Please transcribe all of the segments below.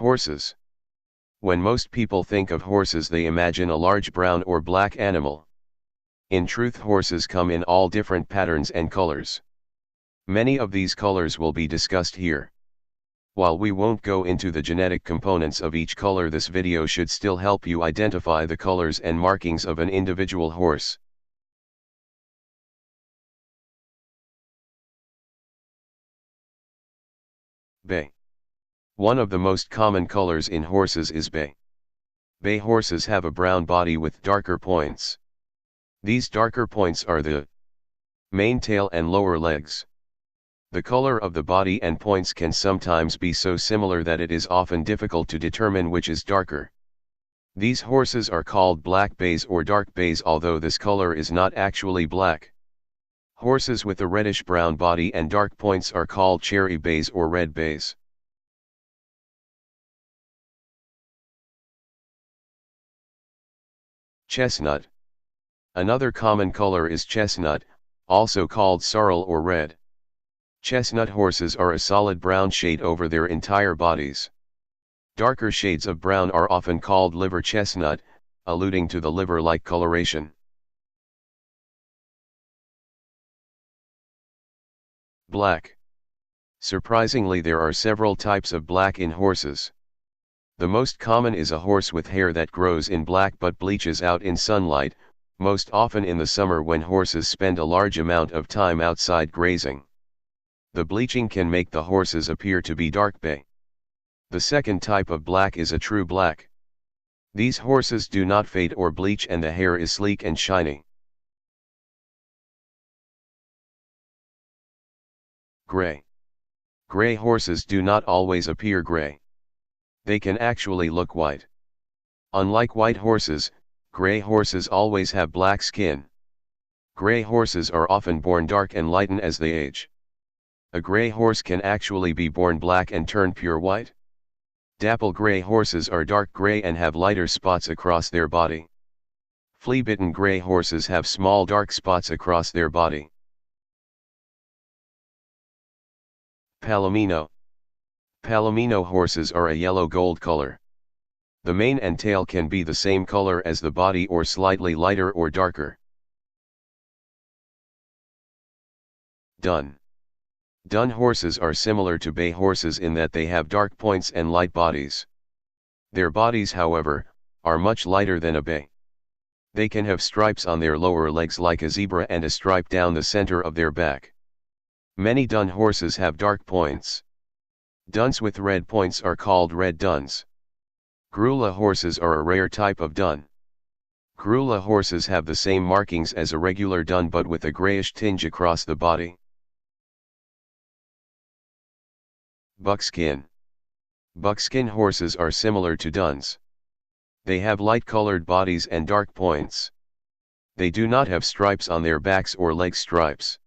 Horses. When most people think of horses, they imagine a large brown or black animal. In truth, horses come in all different patterns and colors. Many of these colors will be discussed here. While we won't go into the genetic components of each color, this video should still help you identify the colors and markings of an individual horse. Bay. One of the most common colors in horses is bay. Bay horses have a brown body with darker points. These darker points are the mane, tail and lower legs. The color of the body and points can sometimes be so similar that it is often difficult to determine which is darker. These horses are called black bays or dark bays, although this color is not actually black. Horses with a reddish-brown body and dark points are called cherry bays or red bays. Chestnut. Another common color is chestnut, also called sorrel or red. Chestnut horses are a solid brown shade over their entire bodies. Darker shades of brown are often called liver chestnut, alluding to the liver-like coloration. Black. Surprisingly, there are several types of black in horses. The most common is a horse with hair that grows in black but bleaches out in sunlight, most often in the summer when horses spend a large amount of time outside grazing. The bleaching can make the horses appear to be dark bay. The second type of black is a true black. These horses do not fade or bleach and the hair is sleek and shiny. Gray. Gray horses do not always appear gray. They can actually look white. Unlike white horses, gray horses always have black skin. Gray horses are often born dark and lighten as they age. A gray horse can actually be born black and turn pure white. Dapple gray horses are dark gray and have lighter spots across their body. Flea-bitten gray horses have small dark spots across their body. Palomino. Palomino horses are a yellow-gold color. The mane and tail can be the same color as the body or slightly lighter or darker. Dun. Dun horses are similar to bay horses in that they have dark points and light bodies. Their bodies, however, are much lighter than a bay. They can have stripes on their lower legs like a zebra and a stripe down the center of their back. Many dun horses have dark points. Duns with red points are called red duns. Grulla horses are a rare type of dun. Grulla horses have the same markings as a regular dun but with a grayish tinge across the body. Buckskin. Buckskin horses are similar to duns. They have light-colored bodies and dark points. They do not have stripes on their backs or leg stripes.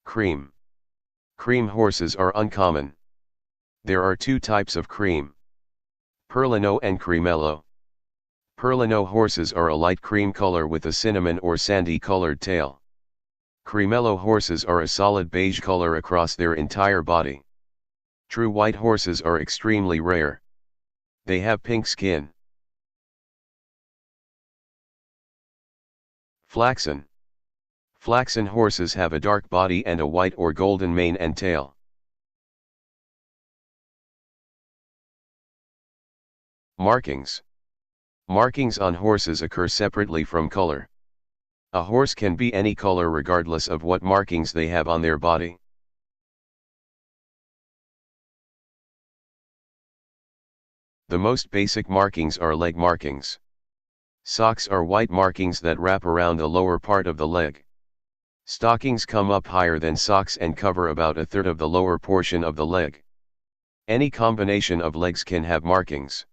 Cream. Cream horses are uncommon. There are two types of cream: Perlino and Cremello. Perlino horses are a light cream color with a cinnamon or sandy-colored tail. Cremello horses are a solid beige color across their entire body. True white horses are extremely rare. They have pink skin. Flaxen. Flaxen horses have a dark body and a white or golden mane and tail. Markings. Markings on horses occur separately from color. A horse can be any color regardless of what markings they have on their body. The most basic markings are leg markings. Socks are white markings that wrap around the lower part of the leg. Stockings come up higher than socks and cover about a third of the lower portion of the leg. Any combination of legs can have markings.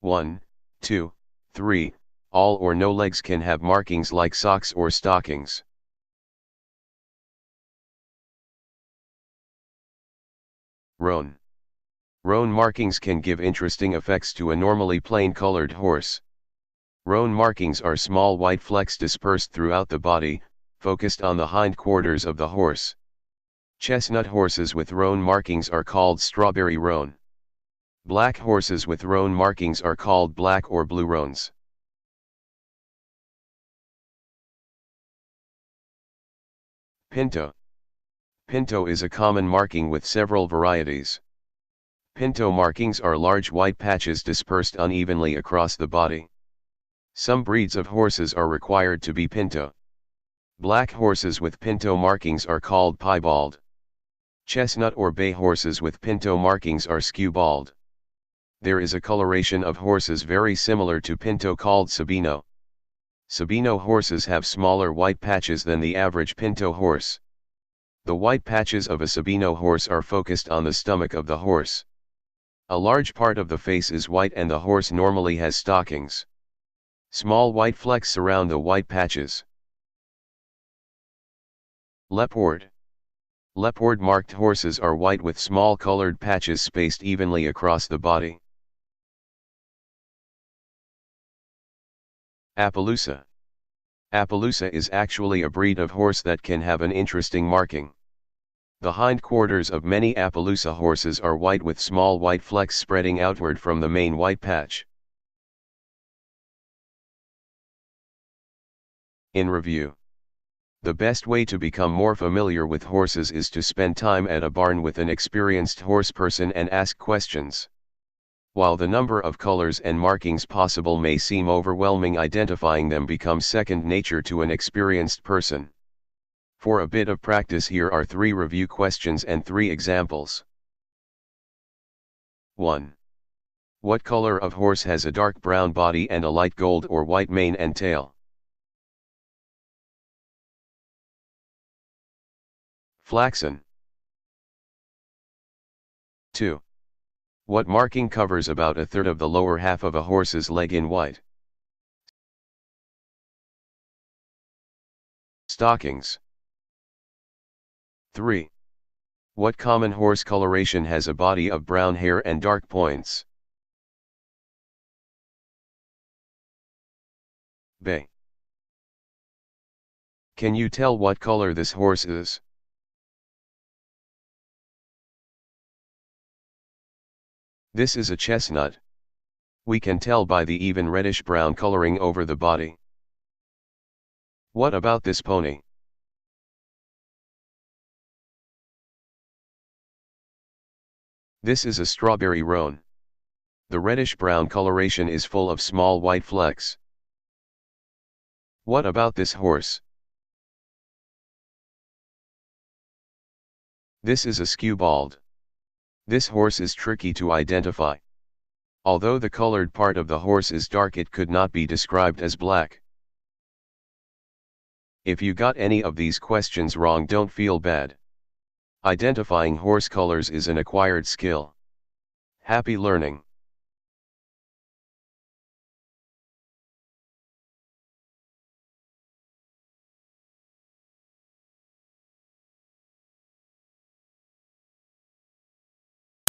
1, 2, 3, all or no legs can have markings like socks or stockings. Roan. Roan markings can give interesting effects to a normally plain-colored horse. Roan markings are small white flecks dispersed throughout the body, focused on the hindquarters of the horse. Chestnut horses with roan markings are called strawberry roan. Black horses with roan markings are called black or blue roans. Pinto. Pinto is a common marking with several varieties. Pinto markings are large white patches dispersed unevenly across the body. Some breeds of horses are required to be pinto. Black horses with pinto markings are called piebald. Chestnut or bay horses with pinto markings are skewbald. There is a coloration of horses very similar to pinto called Sabino. Sabino horses have smaller white patches than the average pinto horse. The white patches of a Sabino horse are focused on the stomach of the horse. A large part of the face is white and the horse normally has stockings. Small white flecks surround the white patches. Leopard. Leopard-marked horses are white with small colored patches spaced evenly across the body. Appaloosa. Appaloosa is actually a breed of horse that can have an interesting marking. The hindquarters of many Appaloosa horses are white with small white flecks spreading outward from the main white patch. In review, the best way to become more familiar with horses is to spend time at a barn with an experienced horseperson and ask questions. While the number of colors and markings possible may seem overwhelming, identifying them becomes second nature to an experienced person. For a bit of practice, here are 3 review questions and 3 examples. 1. What color of horse has a dark brown body and a light gold or white mane and tail? Flaxen. 2. What marking covers about a third of the lower half of a horse's leg in white? Stockings. 3. What common horse coloration has a body of brown hair and dark points? Bay. Can you tell what color this horse is? This is a chestnut. We can tell by the even reddish-brown coloring over the body. What about this pony? This is a strawberry roan. The reddish-brown coloration is full of small white flecks. What about this horse? This is a skewbald. This horse is tricky to identify. Although the colored part of the horse is dark, it could not be described as black. If you got any of these questions wrong, don't feel bad. Identifying horse colors is an acquired skill. Happy learning!